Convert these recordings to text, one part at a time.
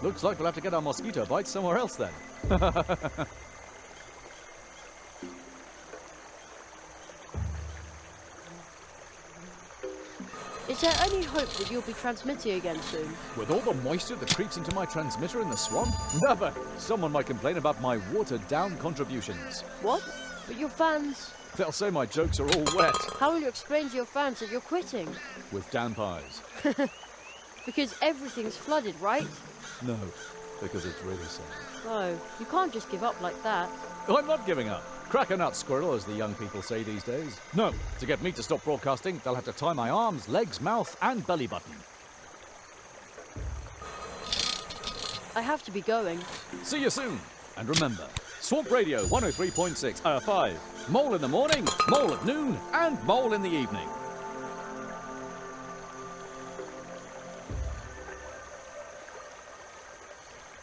Looks like we'll have to get our mosquito bites somewhere else then. Is there any hope that you'll be transmitting again soon? With all the moisture that creeps into my transmitter in the swamp? Never! Someone might complain about my watered-down contributions. What? But your fans... They'll say my jokes are all wet. How will you explain to your fans that you're quitting? With damp eyes. Because everything's flooded, right? No, because it's really sad. No, you can't just give up like that. I'm not giving up. Crack a nut, squirrel, as the young people say these days. No, to get me to stop broadcasting, they'll have to tie my arms, legs, mouth, and belly button. I have to be going. See you soon. And remember, Swamp Radio 103.6, 5. Mole in the morning, mole at noon, and mole in the evening.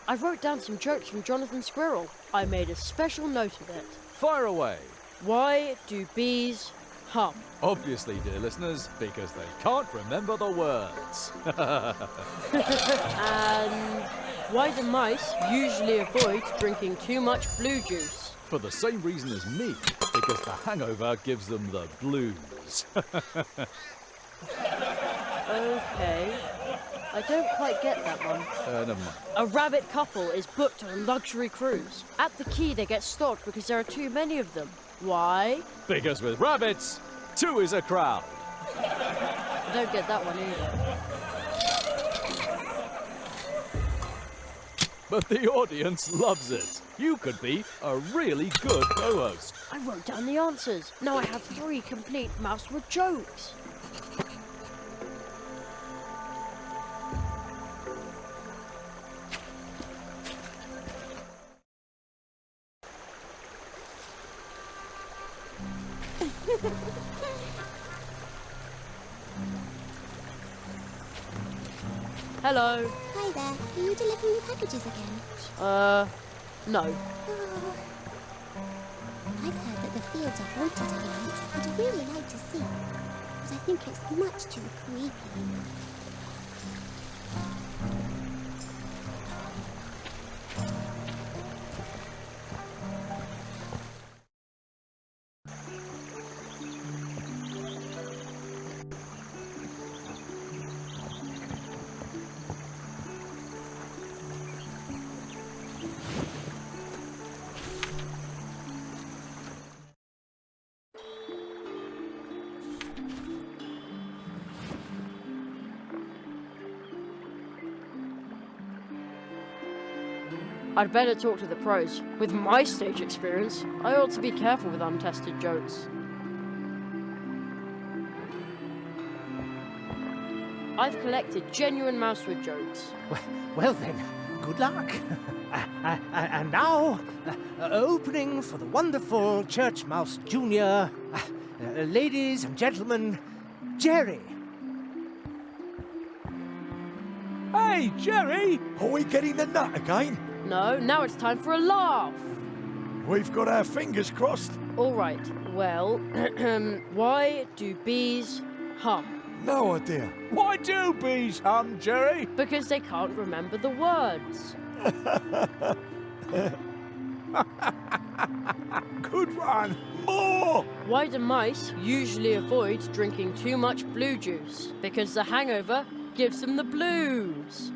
I wrote down some jokes from Jonathan Squirrel. I made a special note of it. Fire away. Why do bees hum? Obviously, dear listeners, because they can't remember the words. And why do mice usually avoid drinking too much blue juice? For the same reason as me, because the hangover gives them the blues. Okay. I don't quite get that one. Never mind. A rabbit couple is booked on a luxury cruise. At the quay, they get stopped because there are too many of them. Why? Because with rabbits, 2 is a crowd. I don't get that one either. But the audience loves it. You could be a really good co-host. I wrote down the answers. Now I have 3 complete Mousewood jokes. Hello. Hi there. Are you delivering the packages again? No. Oh. I've heard that the fields are haunted at night, and I'd really like to see. But I think it's much too creepy. I'd better talk to the pros. With my stage experience, I ought to be careful with untested jokes. I've collected genuine Mousewood jokes. Well then, good luck. And now, opening for the wonderful Church Mouse Junior, ladies and gentlemen, Jerry. Hey, Jerry! Are we getting the nut again? No, now it's time for a laugh. We've got our fingers crossed. All right, well, why do bees hum? No idea. Why do bees hum, Jerry? Because they can't remember the words. Good one. More! Why do mice usually avoid drinking too much blue juice? Because the hangover gives them the blues.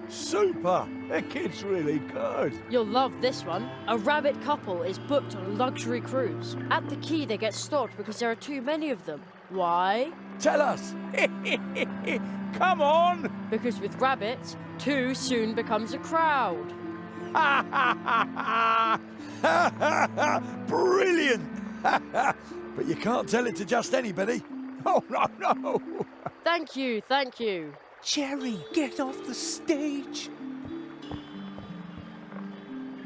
Super! The kid's really good. You'll love this one. A rabbit couple is booked on a luxury cruise. At the quay, they get stopped because there are too many of them. Why? Tell us. Come on! Because with rabbits, 2 soon becomes a crowd. Brilliant! But you can't tell it to just anybody. Oh, no. Thank you, thank you. Jerry, get off the stage.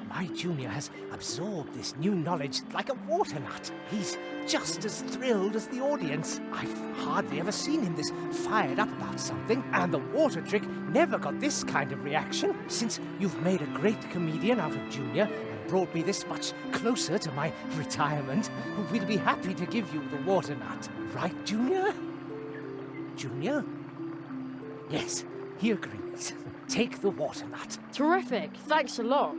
My junior has absorbed this new knowledge like a water nut. He's just as thrilled as the audience. I've hardly ever seen him this fired up about something, and the water trick never got this kind of reaction. Since you've made a great comedian out of Junior and brought me this much closer to my retirement, we'll be happy to give you the water nut. Right, Junior? Junior? Yes, he agrees. Take the water nut. Terrific. Thanks a lot.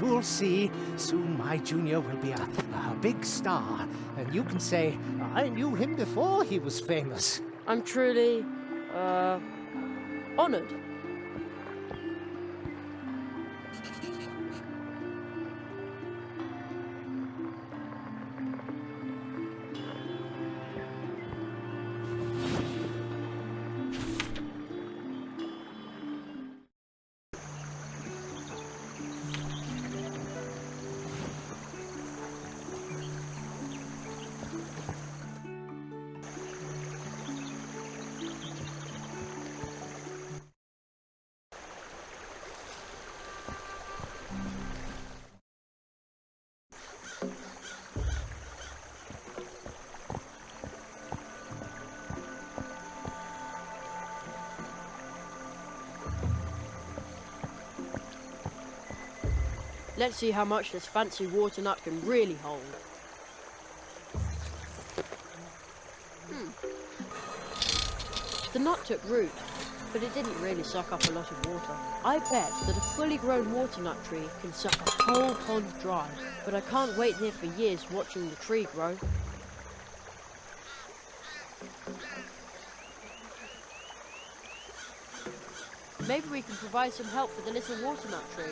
You'll see, soon my junior will be a big star, and you can say, I knew him before he was famous. I'm truly, honored. Let's see how much this fancy water nut can really hold. The nut took root, but it didn't really suck up a lot of water. I bet that a fully grown water nut tree can suck a whole pond dry, but I can't wait here for years watching the tree grow. Maybe we can provide some help for the little water nut tree.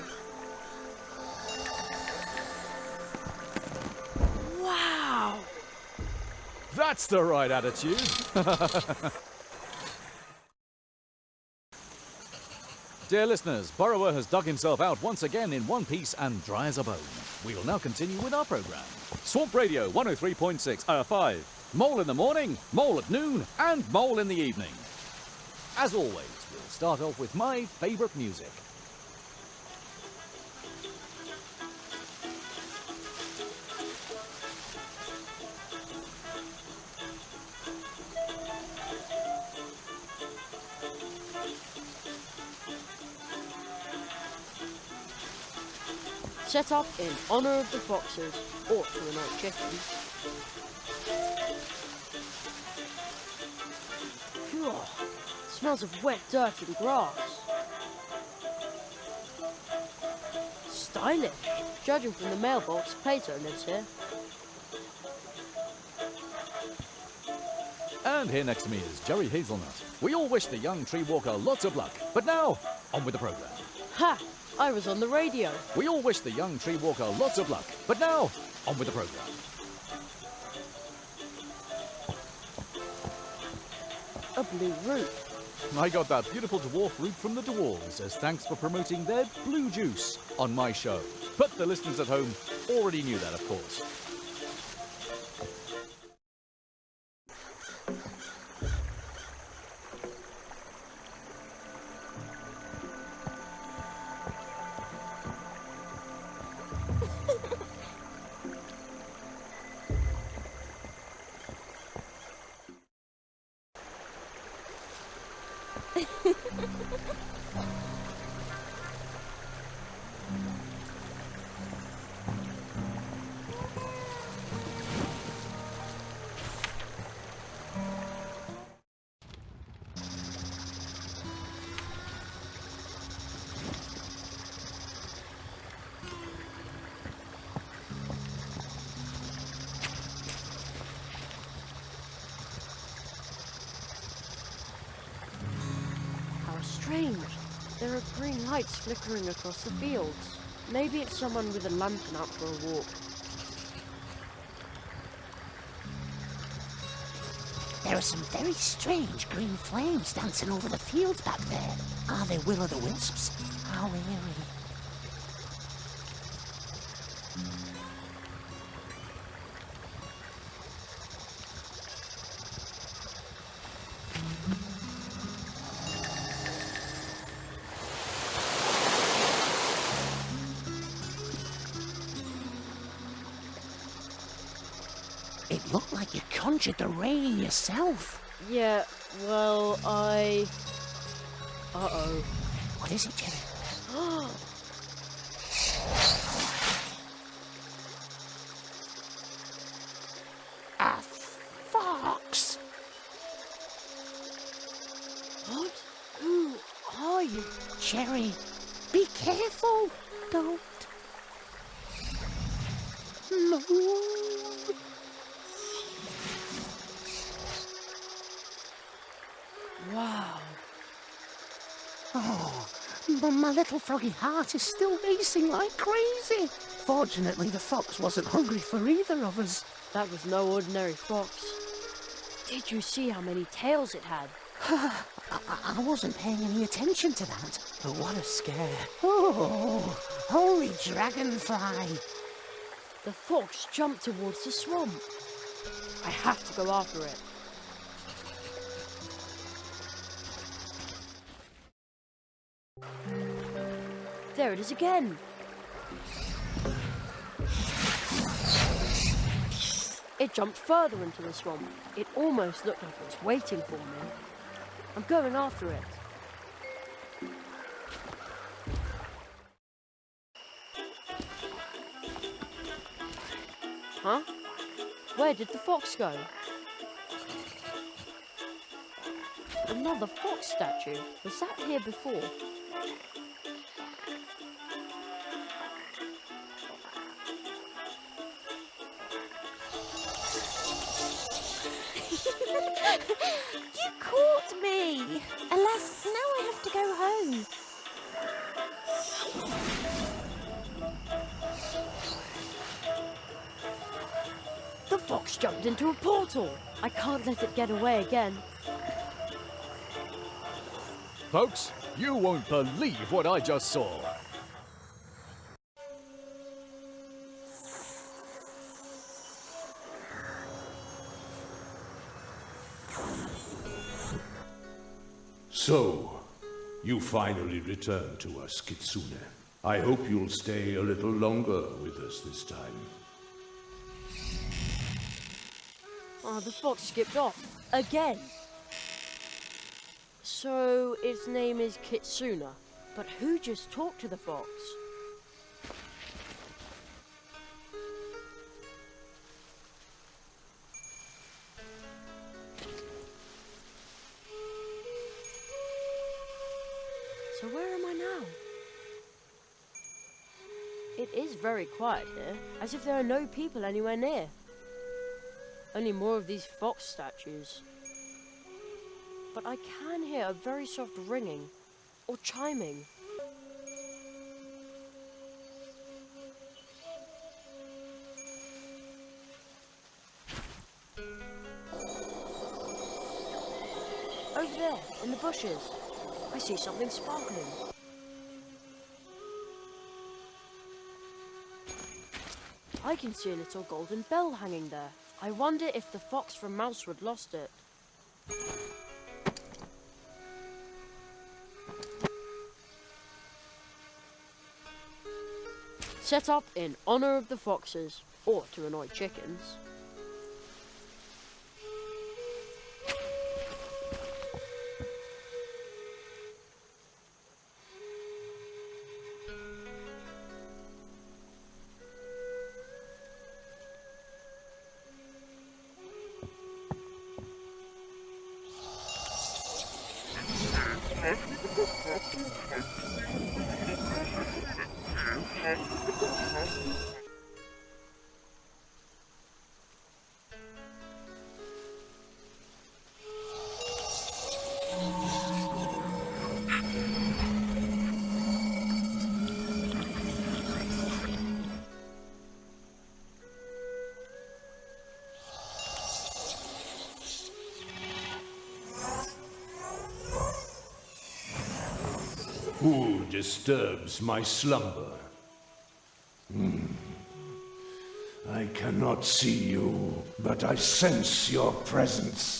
Wow! That's the right attitude. Dear listeners, Burrower has dug himself out once again in one piece and dry as a bone. We will now continue with our programme. Swamp Radio 103.6, 5. Mole in the morning, mole at noon, and mole in the evening. As always, we'll start off with my favourite music. Set up in honour of the foxes, or to annoy chickens. Phew, smells of wet dirt and grass. Stylish. Judging from the mailbox, Plato lives here. And here next to me is Jerry Hazelnut. We all wish the young tree walker lots of luck. But now, on with the programme. Ha! I was on the radio. We all wish the young tree walker lots of luck. But now, on with the programme. A blue root. I got that beautiful dwarf root from the dwarves as thanks for promoting their blue juice on my show. But the listeners at home already knew that, of course. Strange. There are green lights flickering across the fields. Maybe it's someone with a lantern out for a walk. There are some very strange green flames dancing over the fields back there. Are they will-o'-the-wisps? How eerie. It looked like you conjured the rain yourself. Yeah, well, I... Uh-oh. What is it, Jerry? A fog! Cherry. Be careful. Don't. No. Wow. Oh, but my little froggy heart is still racing like crazy. Fortunately, the fox wasn't hungry for either of us. That was no ordinary fox. Did you see how many tails it had? I wasn't paying any attention to that. But what a scare. Oh, holy dragonfly. The fox jumped towards the swamp. I have to go after it. There it is again. It jumped further into the swamp. It almost looked like it was waiting for me. I'm going after it. Huh? Where did the fox go? Another fox statue. Was that here before? You caught me! Alas, now I have to go home. The fox jumped into a portal. I can't let it get away again. Folks, you won't believe what I just saw. So, you finally returned to us, Kitsune. I hope you'll stay a little longer with us this time. Oh, the fox skipped off. Again. So, its name is Kitsune. But who just talked to the fox? So where am I now? It is very quiet here, as if there are no people anywhere near. Only more of these fox statues. But I can hear a very soft ringing, or chiming. Over there, in the bushes. I see something sparkling. I can see a little golden bell hanging there. I wonder if the fox from Mousewood lost it. Set up in honor of the foxes, or to annoy chickens. Who disturbs my slumber? I cannot see you, but I sense your presence.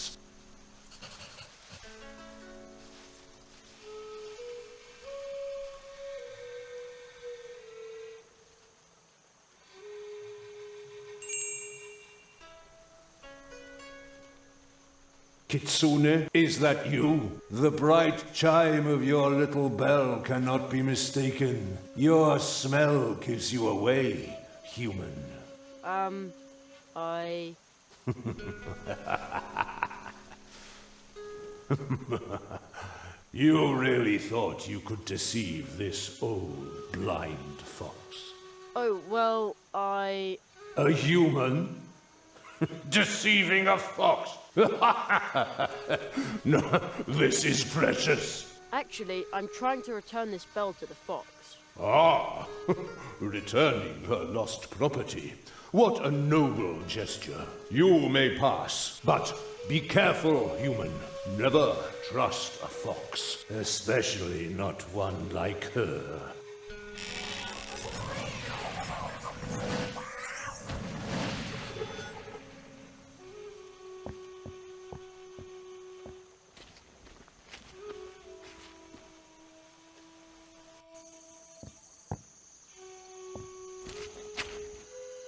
Kitsune, is that you? The bright chime of your little bell cannot be mistaken. Your smell gives you away, human. I... You really thought you could deceive this old blind fox? Oh, well, I... A human? Deceiving a fox? No, this is precious. Actually, I'm trying to return this bell to the fox. Ah, returning her lost property. What a noble gesture. You may pass, but be careful, human. Never trust a fox, especially not one like her.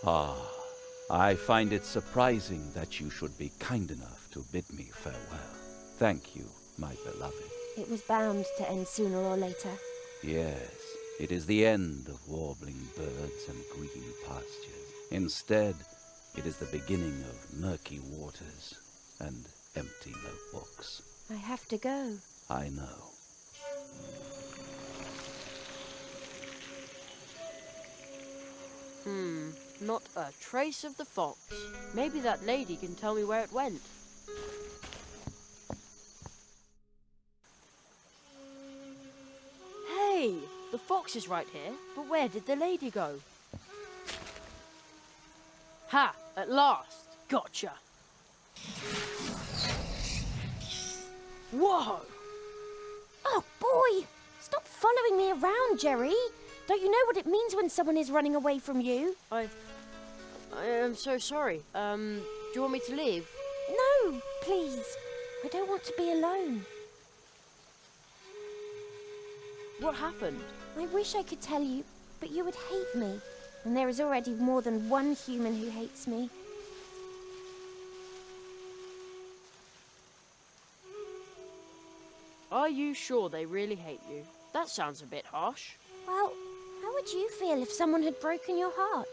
Ah, I find it surprising that you should be kind enough to bid me farewell. Thank you, my beloved. It was bound to end sooner or later. Yes, it is the end of warbling birds and green pastures. Instead, it is the beginning of murky waters and empty notebooks. I have to go. I know. Not a trace of the fox. Maybe that lady can tell me where it went. Hey, the fox is right here, but where did the lady go? Ha! At last! Gotcha! Whoa! Oh, boy! Stop following me around, Jerry! Don't you know what it means when someone is running away from you? I am so sorry. Do you want me to leave? No, please. I don't want to be alone. What happened? I wish I could tell you, but you would hate me. And there is already more than one human who hates me. Are you sure they really hate you? That sounds a bit harsh. Well, how would you feel if someone had broken your heart?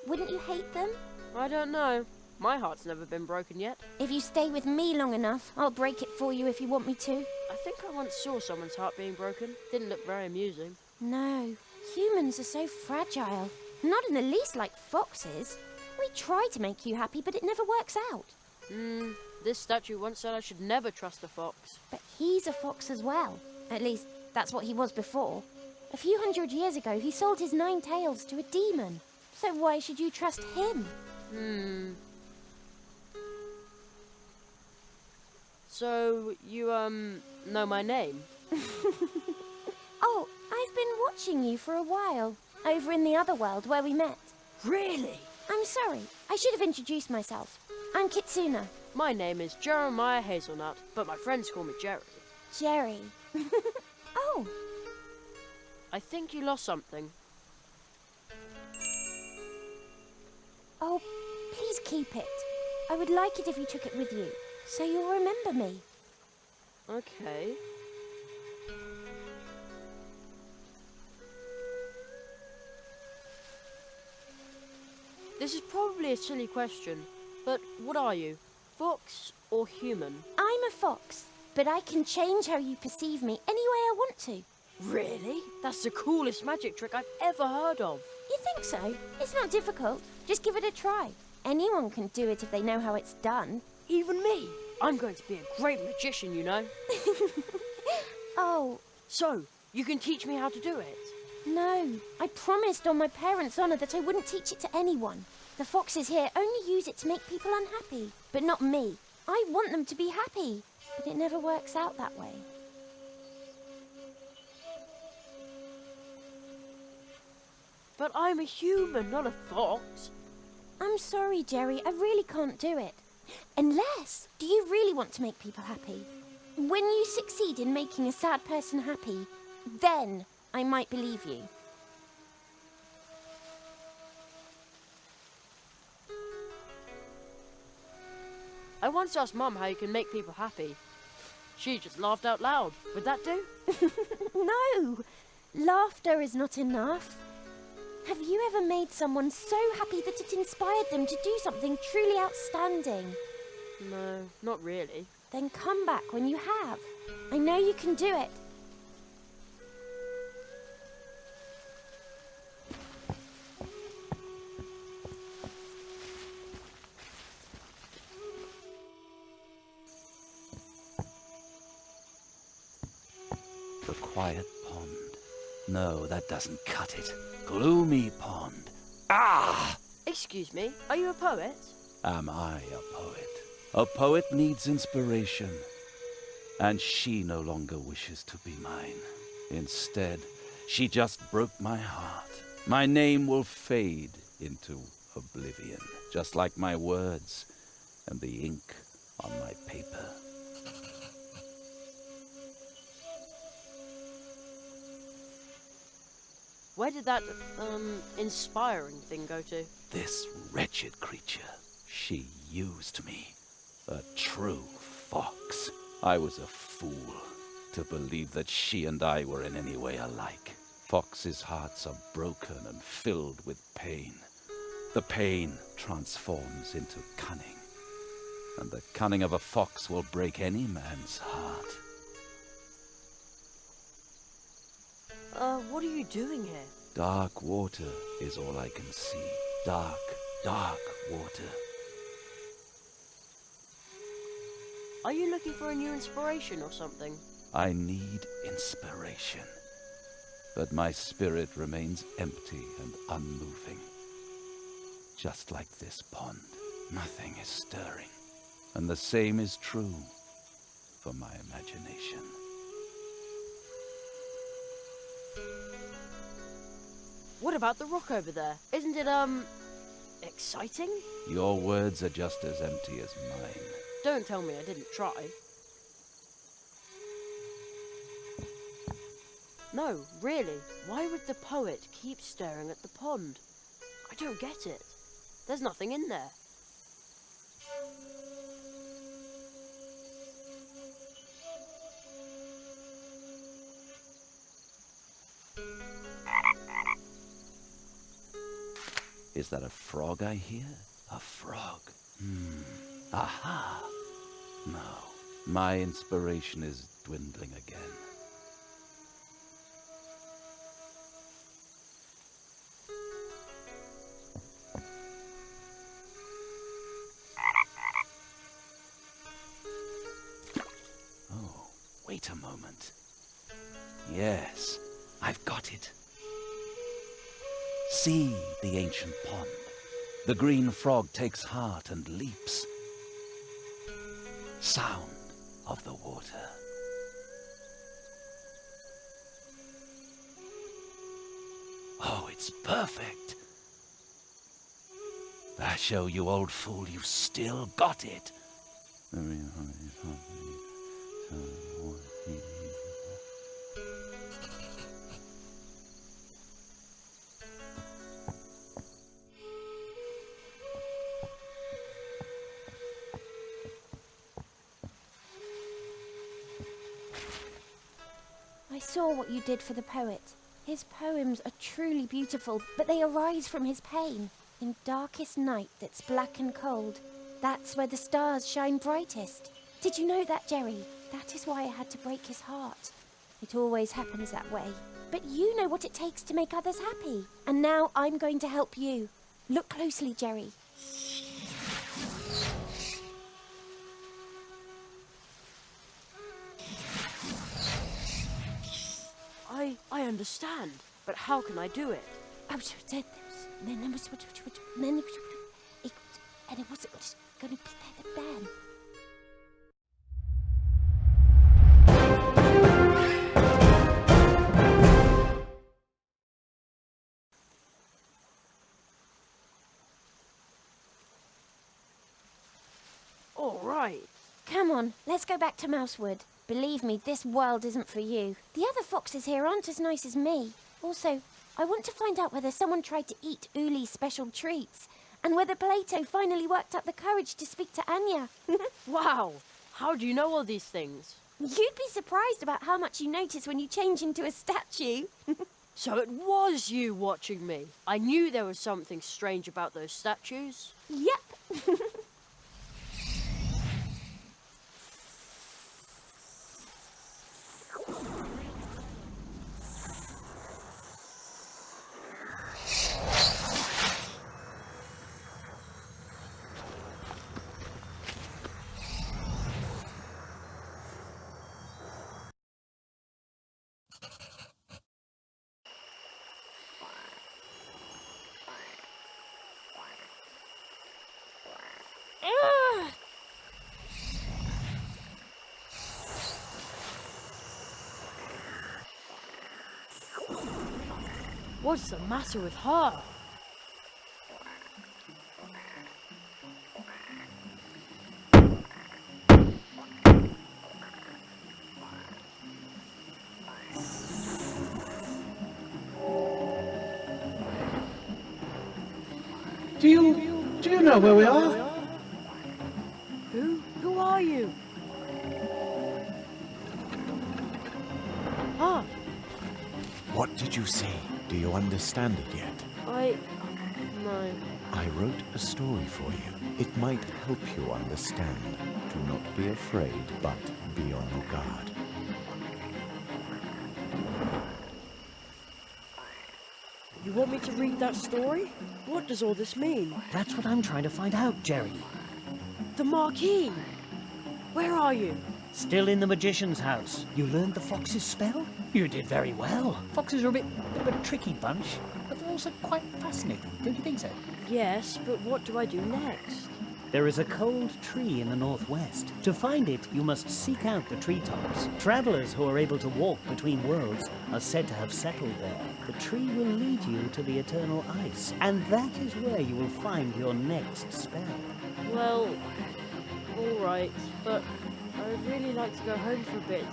Wouldn't you hate them? I don't know. My heart's never been broken yet. If you stay with me long enough, I'll break it for you if you want me to. I think I once saw someone's heart being broken. Didn't look very amusing. No, humans are so fragile. Not in the least like foxes. We try to make you happy, but it never works out. This statue once said I should never trust a fox. But he's a fox as well. At least, that's what he was before. A few hundred years ago, he sold his 9 tails to a demon. So why should you trust him? So, you, know my name? Oh, I've been watching you for a while. Over in the other world where we met. Really? I'm sorry. I should have introduced myself. I'm Kitsuna. My name is Jeremiah Hazelnut, but my friends call me Jerry. Jerry. Oh. I think you lost something. Oh, please keep it. I would like it if you took it with you, so you'll remember me. Okay. This is probably a silly question, but what are you? Fox or human? I'm a fox, but I can change how you perceive me any way I want to. Really? That's the coolest magic trick I've ever heard of. You think so? It's not difficult. Just give it a try. Anyone can do it if they know how it's done. Even me? I'm going to be a great magician, you know. Oh. So, you can teach me how to do it? No. I promised on my parents' honour that I wouldn't teach it to anyone. The foxes here only use it to make people unhappy. But not me. I want them to be happy. But it never works out that way. But I'm a human, not a fox. I'm sorry, Jerry. I really can't do it. Unless, do you really want to make people happy? When you succeed in making a sad person happy, then I might believe you. I once asked Mum how you can make people happy. She just laughed out loud. Would that do? No! Laughter is not enough. Have you ever made someone so happy that it inspired them to do something truly outstanding? No, not really. Then come back when you have. I know you can do it. quiet pond. No, that doesn't cut it. Gloomy pond. Ah! Excuse me, are you a poet? Am I a poet? A poet needs inspiration. And she no longer wishes to be mine. Instead, she just broke my heart. My name will fade into oblivion, just like my words and the ink on my paper. Where did that, inspiring thing go to? This wretched creature, she used me. A true fox. I was a fool to believe that she and I were in any way alike. Foxes' hearts are broken and filled with pain. The pain transforms into cunning. And the cunning of a fox will break any man's heart. What are you doing here? Dark water is all I can see. Dark, dark water. Are you looking for a new inspiration or something? I need inspiration. But my spirit remains empty and unmoving. Just like this pond, nothing is stirring. And the same is true for my imagination. What about the rock over there? Isn't it, exciting? Your words are just as empty as mine. Don't tell me I didn't try. No, really, why would the poet keep staring at the pond? I don't get it. There's nothing in there. Is that a frog I hear? A frog. Aha! No, my inspiration is dwindling again. Oh, wait a moment. Yes, I've got it. See the ancient pond. The green frog takes heart and leaps. Sound of the water. Oh, it's perfect. I show you, old fool, you've still got it. I saw what you did for the poet. His poems are truly beautiful, but they arise from his pain. In darkest night that's black and cold, that's where the stars shine brightest. Did you know that, Jerry? That is why I had to break his heart. It always happens that way. But you know what it takes to make others happy. And now I'm going to help you. Look closely, Jerry. I understand, but how can I do it? And it wasn't going to be there then. All right. Come on, let's go back to Mousewood. Believe me, this world isn't for you. The other foxes here aren't as nice as me. Also, I want to find out whether someone tried to eat Uli's special treats, and whether Plato finally worked up the courage to speak to Anya. Wow, how do you know all these things? You'd be surprised about how much you notice when you change into a statue. So it was you watching me. I knew there was something strange about those statues. Yep. What's the matter with her? Do you know where we are? Who are you? Ah, What did you see? Do you understand it yet? no. I wrote a story for you. It might help you understand. Do not be afraid, but be on your guard. You want me to read that story? What does all this mean? That's what I'm trying to find out, Jerry. The Marquis! Where are you? Still in the magician's house. You learned the fox's spell? You did very well. Foxes are a bit of a tricky bunch, but they're also quite fascinating, don't you think so? Yes, but what do I do next? There is a cold tree in the northwest. To find it, you must seek out the treetops. Travelers who are able to walk between worlds are said to have settled there. The tree will lead you to the eternal ice, and that is where you will find your next spell. Well, alright, but I'd really like to go home for a bit.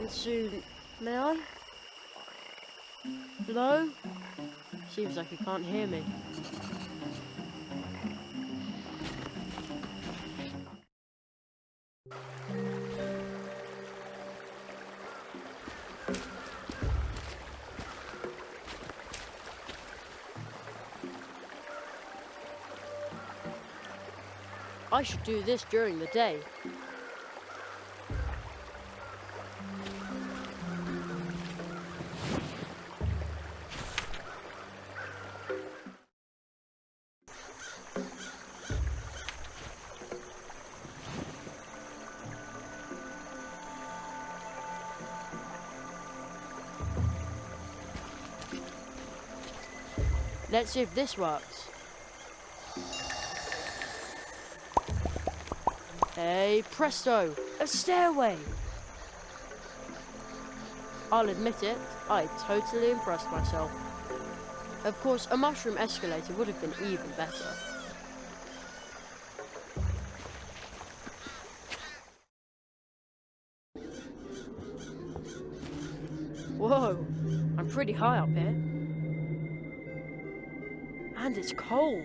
And soon. May I? Hello? Seems like he can't hear me. I should do this during the day. Let's see if this works. Hey, presto! A stairway! I'll admit it, I totally impressed myself. Of course, a mushroom escalator would have been even better. Whoa! I'm pretty high up here. And it's cold.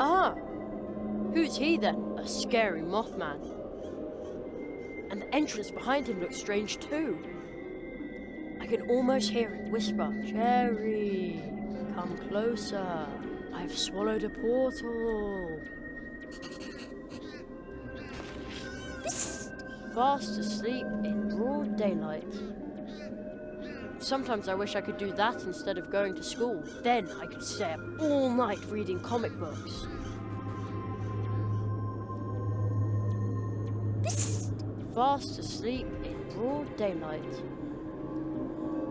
Ah! Who's he then? A scary Mothman. And the entrance behind him looks strange too. I can almost hear it whisper, "Jerry, come closer. I've swallowed a portal." Fast asleep in broad daylight. Sometimes I wish I could do that instead of going to school. Then I could stay up all night reading comic books. Fast asleep in broad daylight.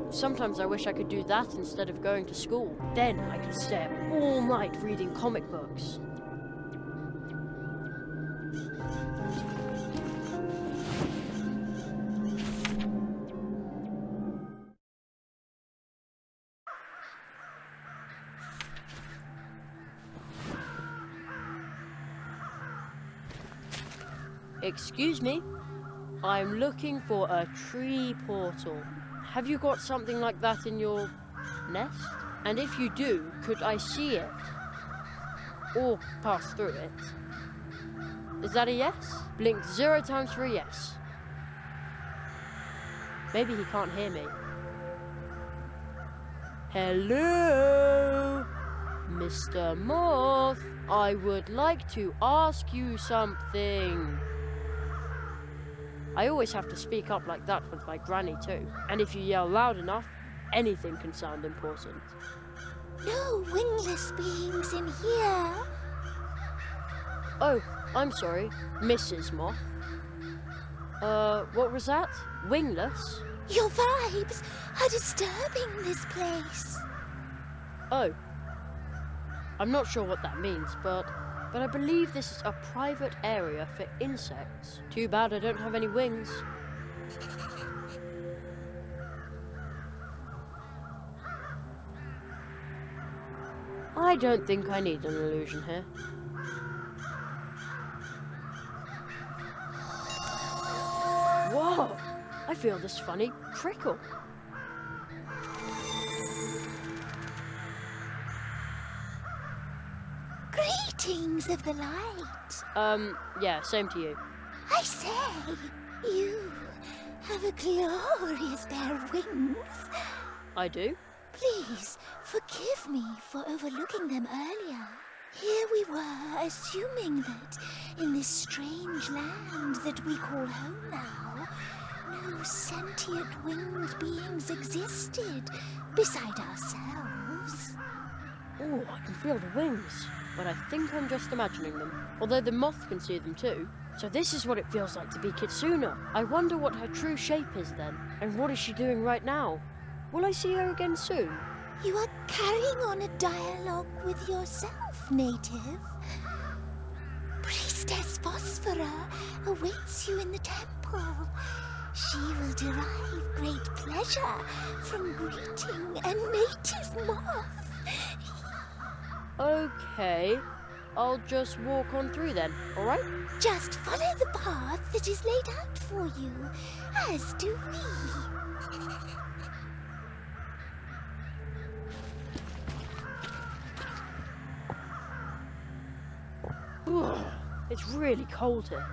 Sometimes I wish I could do that instead of going to school. Then I could stay up all night reading comic books. Excuse me, I'm looking for a tree portal. Have you got something like that in your nest? And if you do, could I see it? Or pass through it? Is that a yes? Blink 0 times for a yes. Maybe he can't hear me. Hello, Mr. Moth. I would like to ask you something. I always have to speak up like that with my granny too. And if you yell loud enough, anything can sound important. No wingless beings in here. Oh, I'm sorry, Mrs. Moth. What was that? Wingless? Your vibes are disturbing this place. Oh. I'm not sure what that means, but I believe this is a private area for insects. Too bad I don't have any wings. I don't think I need an illusion here. Whoa! I feel this funny prickle. Greetings of the light. Yeah, same to you. I say, you have a glorious pair of wings. I do? Please forgive me for overlooking them earlier. Here we were, assuming that in this strange land that we call home now, no sentient winged beings existed beside ourselves. Oh, I can feel the wings, but I think I'm just imagining them. Although the moth can see them too. So this is what it feels like to be Kitsuna. I wonder what her true shape is then, and what is she doing right now? Will I see her again soon? You are carrying on a dialogue with yourself, native. Priestess Phosphora awaits you in the temple. She will derive great pleasure from greeting a native moth. Okay, I'll just walk on through then, alright? Just follow the path that is laid out for you, as do we. It's really cold here.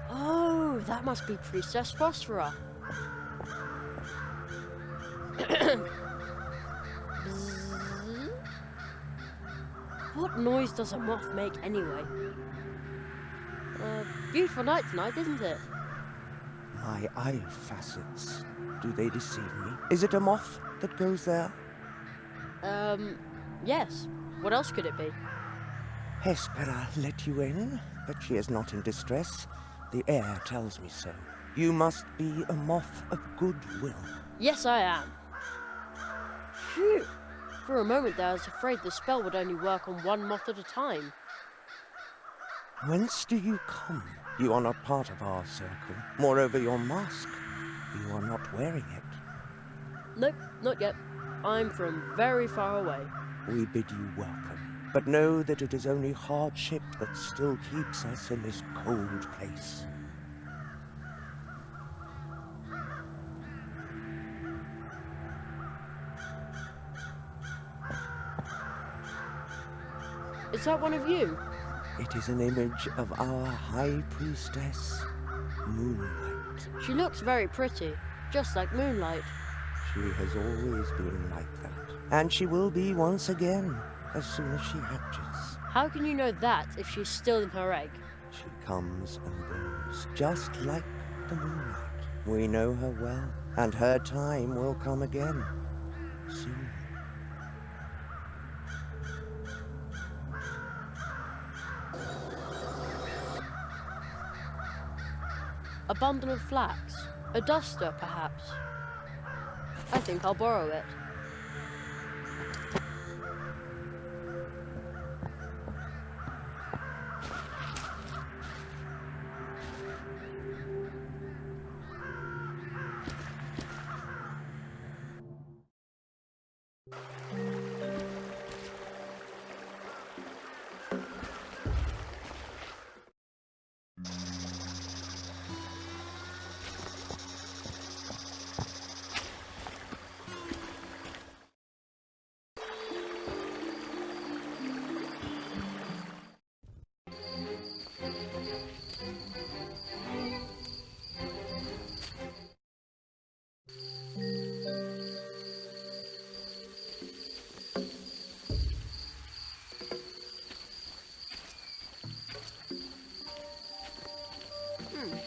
Oh, that must be Priestess Phosphora. What noise does a moth make anyway? Beautiful night tonight, isn't it? My eye facets, do they deceive me? Is it a moth that goes there? Yes. What else could it be? Hespera let you in, but she is not in distress. The air tells me so. You must be a moth of goodwill. Yes, I am. Phew. For a moment there, I was afraid the spell would only work on one moth at a time. Whence do you come? You are not part of our circle. Moreover, your mask. You are not wearing it. Nope, not yet. I'm from very far away. We bid you welcome. But know that it is only hardship that still keeps us in this cold place. Is that one of you? It is an image of our High Priestess, Moonlight. She looks very pretty, just like Moonlight. She has always been like that. And she will be once again, as soon as she hatches. How can you know that if she's still in her egg? She comes and goes, just like the moonlight. We know her well, and her time will come again, soon. A bundle of flax? A duster, perhaps? I think I'll borrow it.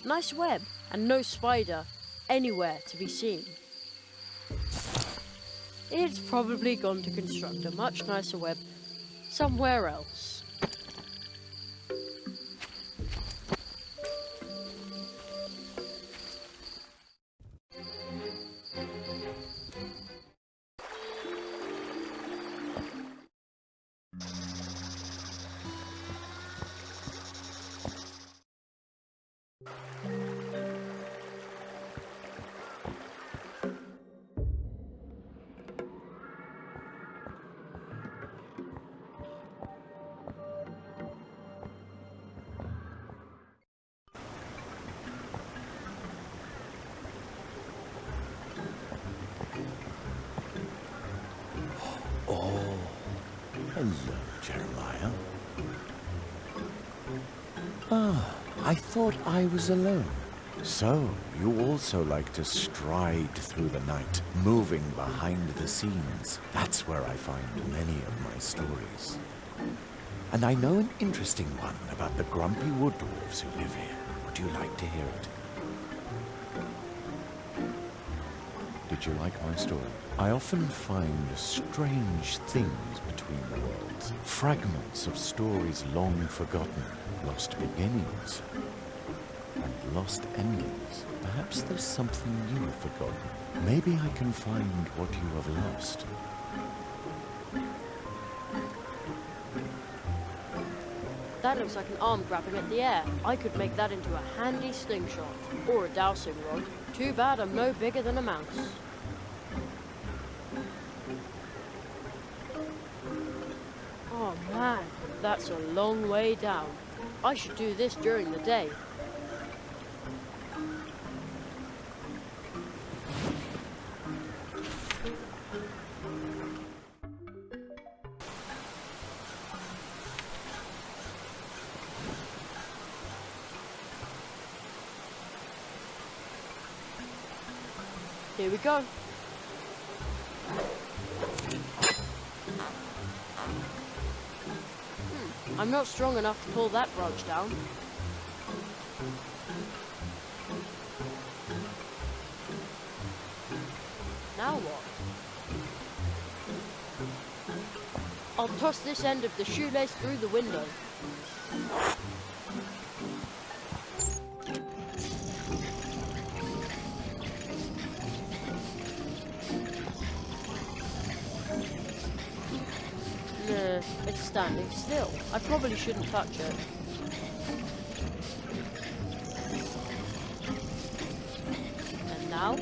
Nice web, and no spider anywhere to be seen. It's probably gone to construct a much nicer web somewhere else. Hello, Jeremiah. Ah, I thought I was alone. So, you also like to stride through the night, moving behind the scenes. That's where I find many of my stories. And I know an interesting one about the grumpy wood dwarves who live here. Would you like to hear it? Did you like my story? I often find strange things between the worlds. Fragments of stories long forgotten, lost beginnings, and lost endings. Perhaps there's something you have forgotten. Maybe I can find what you have lost. That looks like an arm grabbing at the air. I could make that into a handy slingshot. Or a dowsing rod. Too bad I'm no bigger than a mouse. Oh man, that's a long way down. I should do this during the day. Here we go. I'm not strong enough to pull that branch down. Now what? I'll toss this end of the shoelace through the window. It's standing still. I probably shouldn't touch it. And now?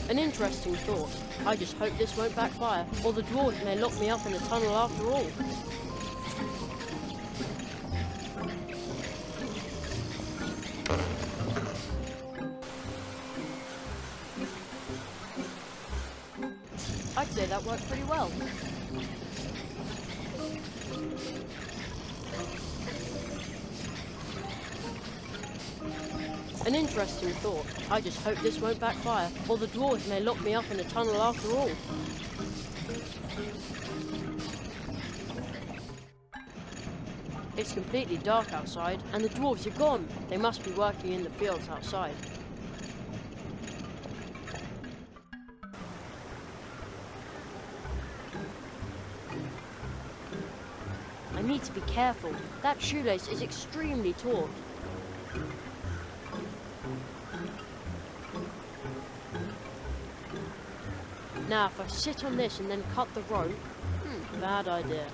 An interesting thought. I just hope this won't backfire, or the dwarves may lock me up in the tunnel after all. I'd say that worked pretty well. An interesting thought. I just hope this won't backfire, or the dwarves may lock me up in a tunnel after all. It's completely dark outside, and the dwarves are gone. They must be working in the fields outside. I need to be careful. That shoelace is extremely taut. Now, if I sit on this and then cut the rope, bad idea.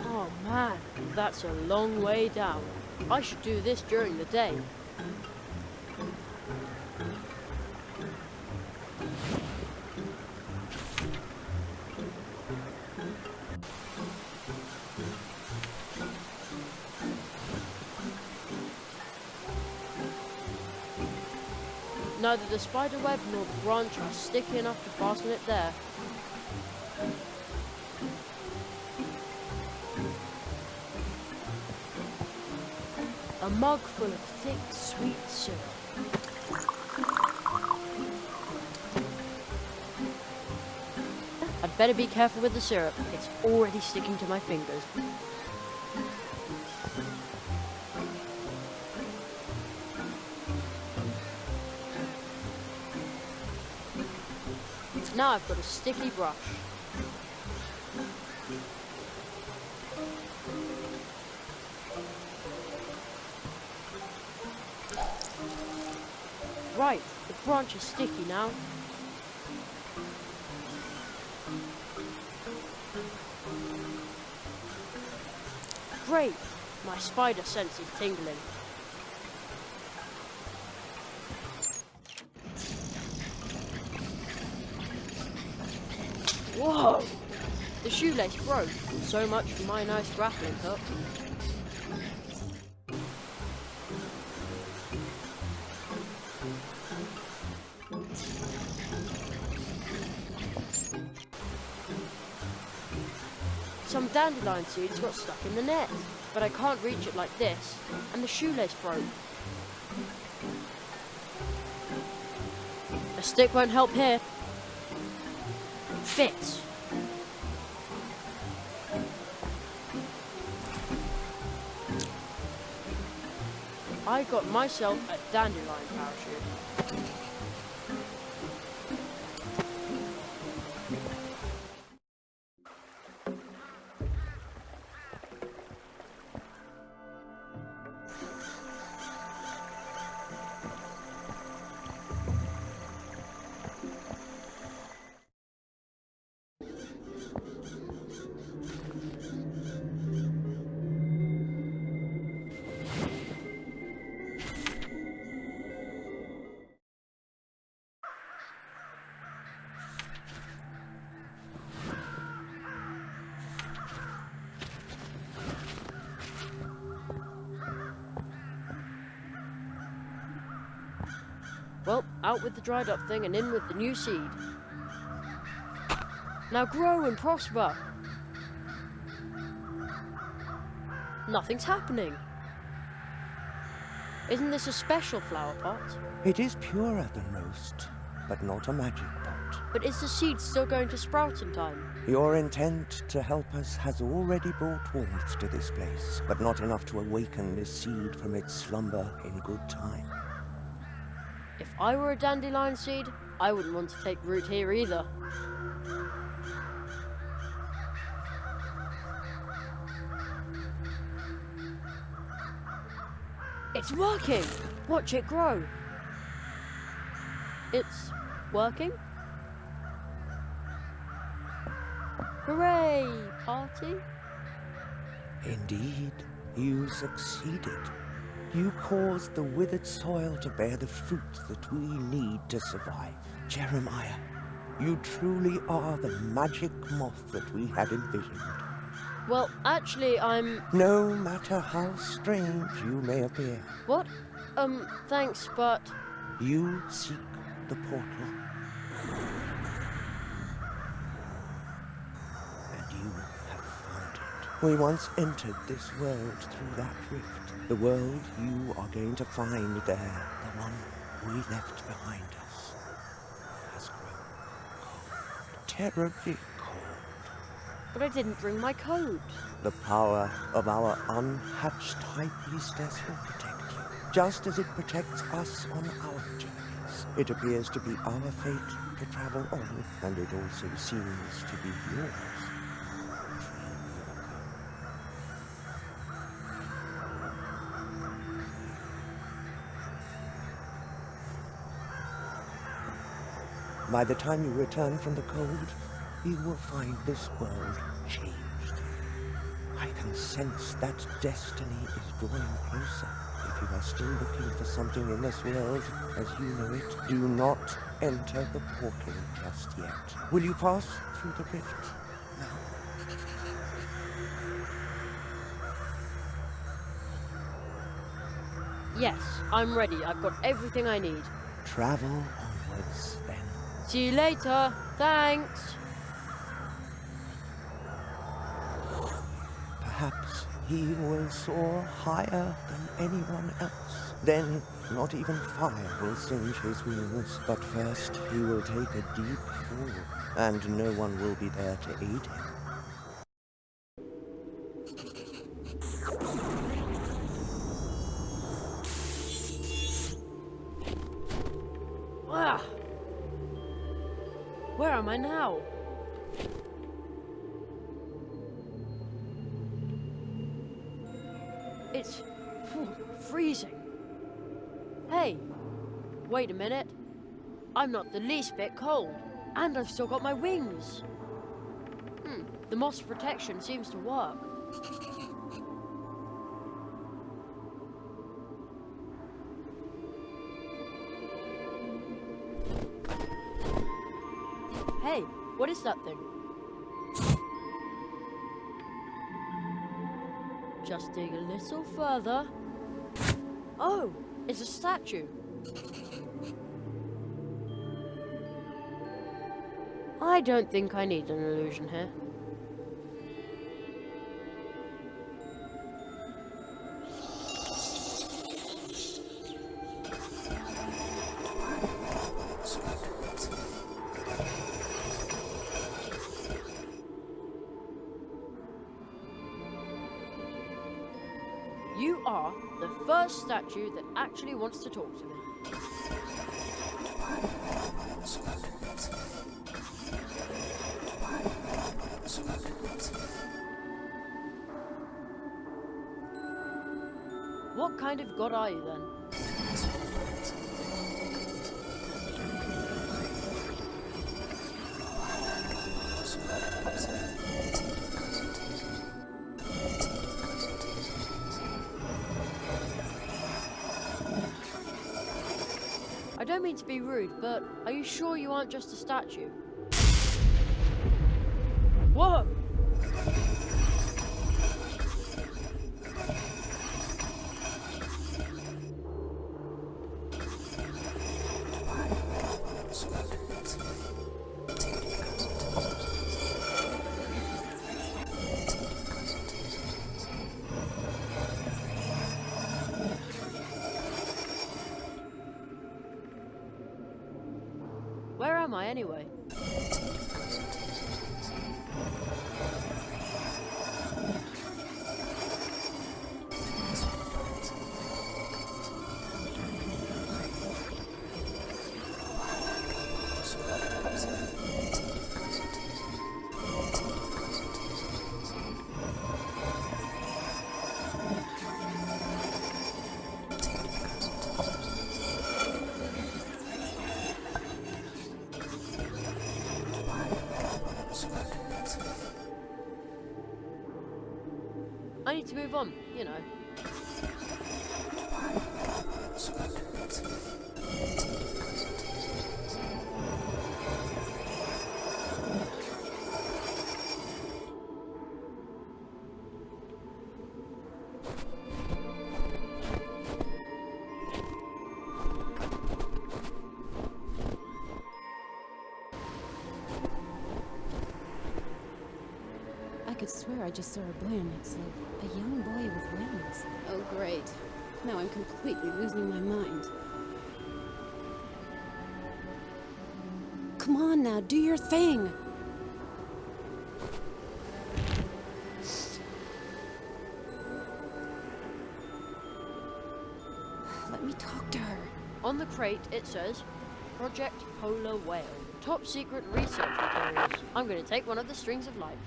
Oh man, that's a long way down. I should do this during the day. Neither the spider web nor the branch are sticky enough to fasten it there. A mug full of thick, sweet syrup. I'd better be careful with the syrup. It's already sticking to my fingers. Now I've got a sticky brush. Right, the branch is sticky now. Great, my spider sense is tingling. Whoa! The shoelace broke. So much for my nice grappling hook. some dandelion seeds got stuck in the net, but I can't reach it like this, and the shoelace broke. A stick won't help here. Fits. I got myself a dandelion parachute. Well, out with the dried up thing and in with the new seed. Now grow and prosper. Nothing's happening. Isn't this a special flower pot? It is purer than most, but not a magic pot. But is the seed still going to sprout in time? Your intent to help us has already brought warmth to this place, but not enough to awaken this seed from its slumber in good time. If I were a dandelion seed, I wouldn't want to take root here either. It's working! Watch it grow. It's working? Hooray! Party? Indeed, you succeeded. You caused the withered soil to bear the fruit that we need to survive. Jeremiah, you truly are the magic moth that we had envisioned. Well, actually, I'm... No matter how strange you may appear. What? Thanks, but... You seek the portal. And you have found it. We once entered this world through that rift. The world you are going to find there, the one we left behind us, has grown cold. Terribly cold. But I didn't bring my coat. The power of our unhatched high priestess will protect you, just as it protects us on our journeys. It appears to be our fate to travel on, and it also seems to be yours. By the time you return from the cold, you will find this world changed. I can sense that destiny is drawing closer. If you are still looking for something in this world, as you know it, do not enter the portal just yet. Will you pass through the rift now? Yes, I'm ready. I've got everything I need. Travel onwards, then. See you later. Thanks. Perhaps he will soar higher than anyone else. Then, not even fire will singe his wings. But first, he will take a deep fall, and no one will be there to aid him. Ah! Where am I now? It's freezing. Hey, wait a minute. I'm not the least bit cold, and I've still got my wings. The moss protection seems to work. Hey, what is that thing? Just dig a little further. Oh, it's a statue. I don't think I need an illusion here. first statue that actually wants to talk to me. What kind of god are you then? I don't mean to be rude, but are you sure you aren't just a statue? Whoa! Where am I anyway? I need to move on, you know. I could swear I just saw a boy on that slope. A young boy with wings. Oh, great. Now I'm completely losing my mind. Come on now, do your thing! Let me talk to her. On the crate, it says, Project Polar Whale. Top secret research materials. I'm going to take one of the strings of lights.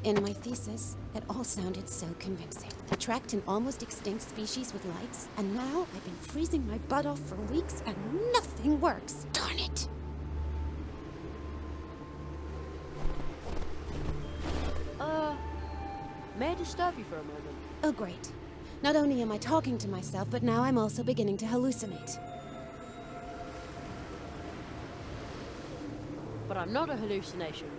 In my thesis, it all sounded so convincing. I tracked an almost extinct species with lights, and now I've been freezing my butt off for weeks and nothing works. Darn it! May I disturb you for a moment? Oh, great. Not only am I talking to myself, but now I'm also beginning to hallucinate. But I'm not a hallucination.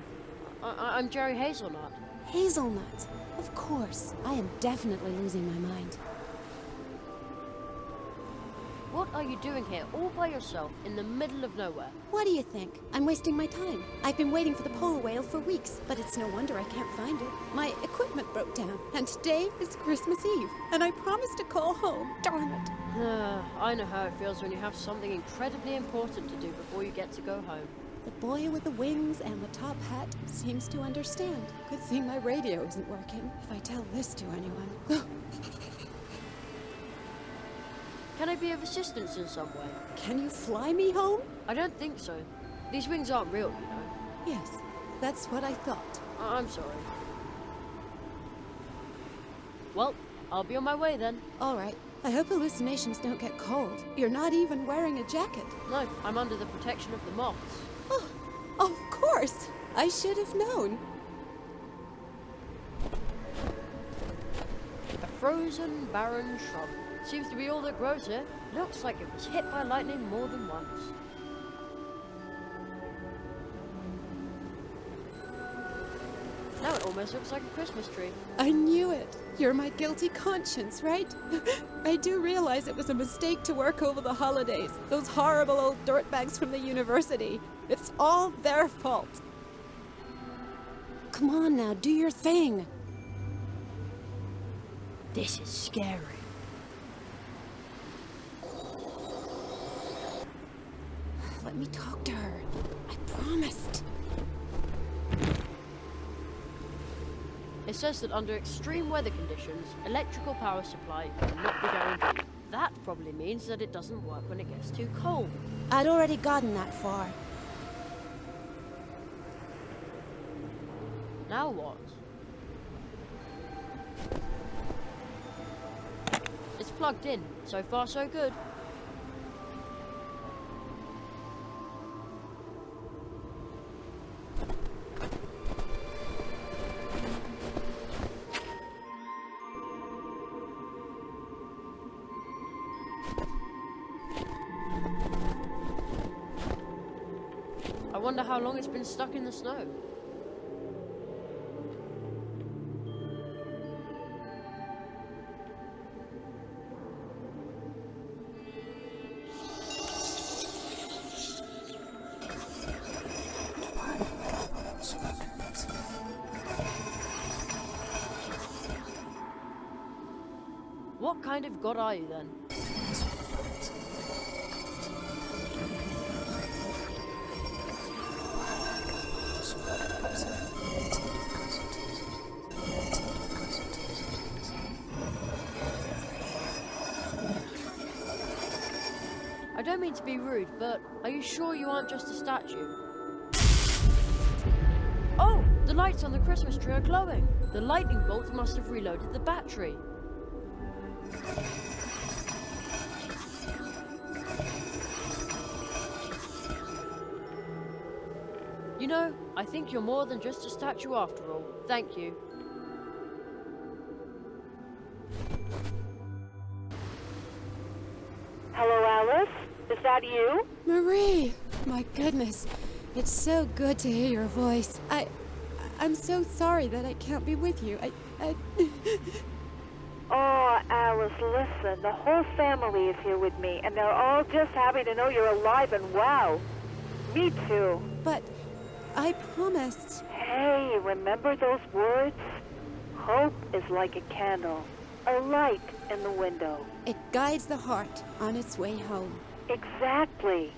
I'm Jerry Hazelnut. Hazelnut? Of course. I am definitely losing my mind. What are you doing here, all by yourself, in the middle of nowhere? What do you think? I'm wasting my time. I've been waiting for the polar whale for weeks, but it's no wonder I can't find it. My equipment broke down, and today is Christmas Eve, and I promised to call home. Darn it. I know how it feels when you have something incredibly important to do before you get to go home. The boy with the wings and the top hat seems to understand. Good thing my radio isn't working. If I tell this to anyone... Can I be of assistance in some way? Can you fly me home? I don't think so. These wings aren't real, you know. Yes, that's what I thought. I'm sorry. Well, I'll be on my way then. All right. I hope hallucinations don't get cold. You're not even wearing a jacket. No, I'm under the protection of the moths. Oh, of course. I should have known. A frozen, barren shrub. Seems to be all that grows here. Looks like it was hit by lightning more than once. Now it almost looks like a Christmas tree. I knew it. You're my guilty conscience, right? I do realize it was a mistake to work over the holidays. Those horrible old dirtbags from the university. It's all their fault. Come on now, do your thing. This is scary. Let me talk to her. I promised. It says that under extreme weather conditions, electrical power supply cannot be guaranteed. That probably means that it doesn't work when it gets too cold. I'd already gotten that far. Now what? It's plugged in. So far, so good. I wonder how long it's been stuck in the snow. What kind of god are you then? I don't mean to be rude, but are you sure you aren't just a statue? Oh! The lights on the Christmas tree are glowing! The lightning bolt must have reloaded the battery. You know, I think you're more than just a statue after all. Thank you. Hello, Alice? Is that you? Marie! My goodness. It's so good to hear your voice. I'm so sorry that I can't be with you. Oh, Alice, listen. The whole family is here with me, and they're all just happy to know you're alive and well. Me too. But I promised. Hey, remember those words? Hope is like a candle, a light in the window. It guides the heart on its way home. Exactly.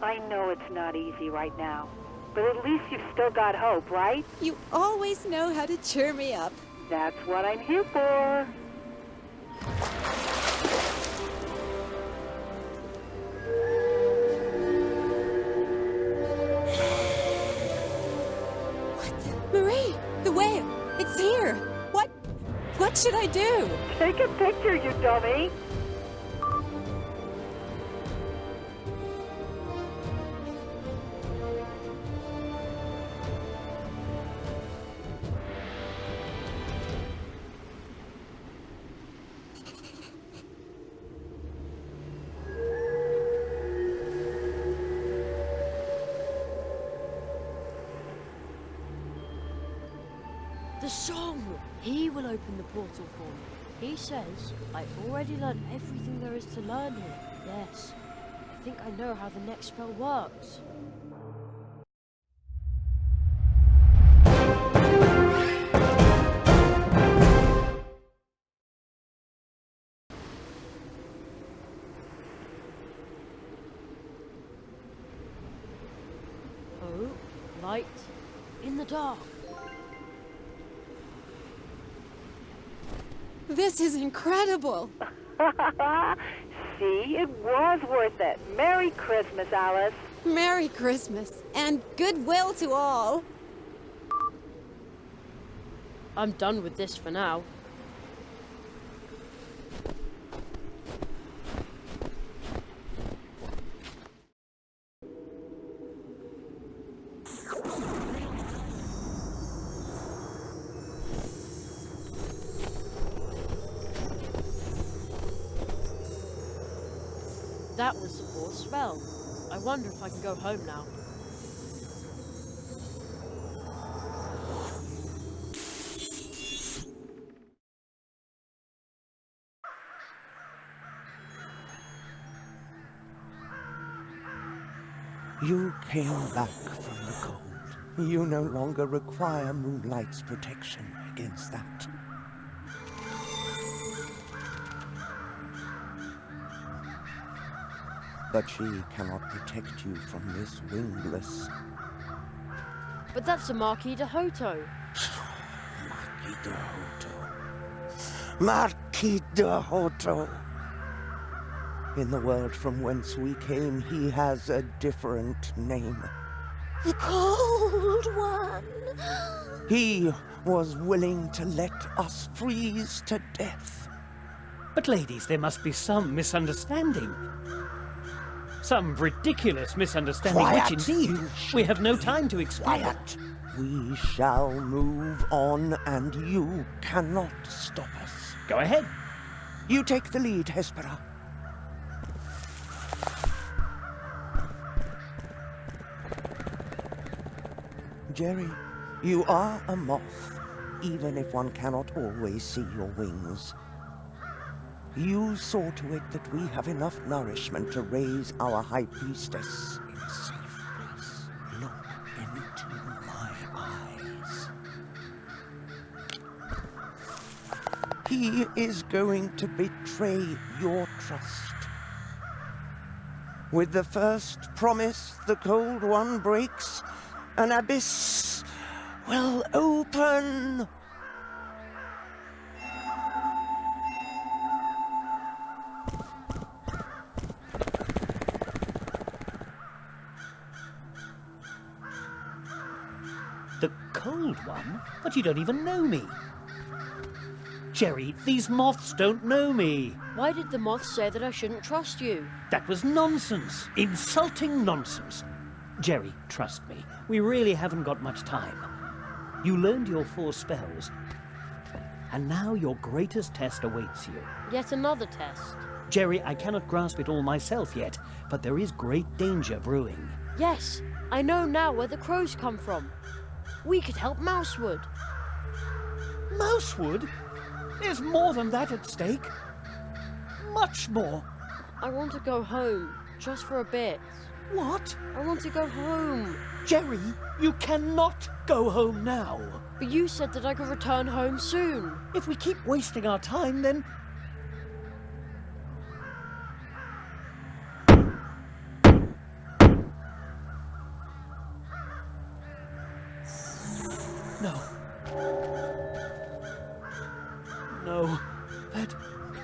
I know it's not easy right now, but at least you've still got hope, right? You always know how to cheer me up. That's what I'm here for. Marie, the whale, it's here. What should I do? Take a picture, you dummy. The song! He will open the portal for me. He says, I've already learned everything there is to learn here. Yes, I think I know how the next spell works. Oh, light in the dark. This is incredible. See, it was worth it. Merry Christmas, Alice. Merry Christmas, and goodwill to all. I'm done with this for now. That was the fourth spell. I wonder if I can go home now. You came back from the cold. You no longer require Moonlight's protection against that. But she cannot protect you from this wingless. But that's a Marquis de Hoto. de Hoto. Marquis de Hoto. In the world from whence we came, he has a different name. The Cold One. He was willing to let us freeze to death. But ladies, there must be some misunderstanding. Some ridiculous misunderstanding, Quiet, which indeed we have no time to explain. Quiet. We shall move on, and you cannot stop us. Go ahead. You take the lead, Hespera. Jerry, you are a moth, even if one cannot always see your wings. You saw to it that we have enough nourishment to raise our High Priestess in a safe place. Look into my eyes. He is going to betray your trust. With the first promise the Cold One breaks, an abyss will open. The Cold One? But you don't even know me. Jerry, these moths don't know me. Why did the moth say that I shouldn't trust you? That was nonsense. Insulting nonsense. Jerry, trust me. We really haven't got much time. You learned your 4 spells. And now your greatest test awaits you. Yet another test. Jerry, I cannot grasp it all myself yet, but there is great danger brewing. Yes, I know now where the crows come from. We could help Mousewood. Mousewood? There's more than that at stake. Much more. I want to go home, just for a bit. What? I want to go home. Jerry, you cannot go home now. But you said that I could return home soon. If we keep wasting our time, then... No. No.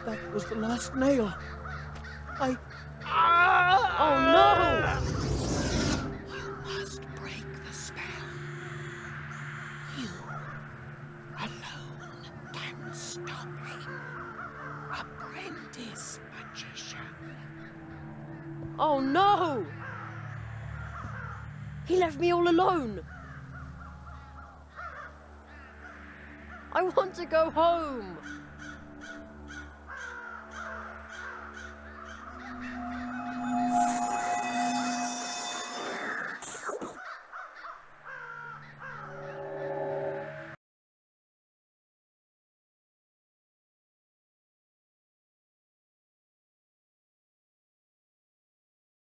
That was the last nail. Oh no! You must break the spell. You alone can stop him. Apprentice magician. Oh no! He left me all alone. I want to go home.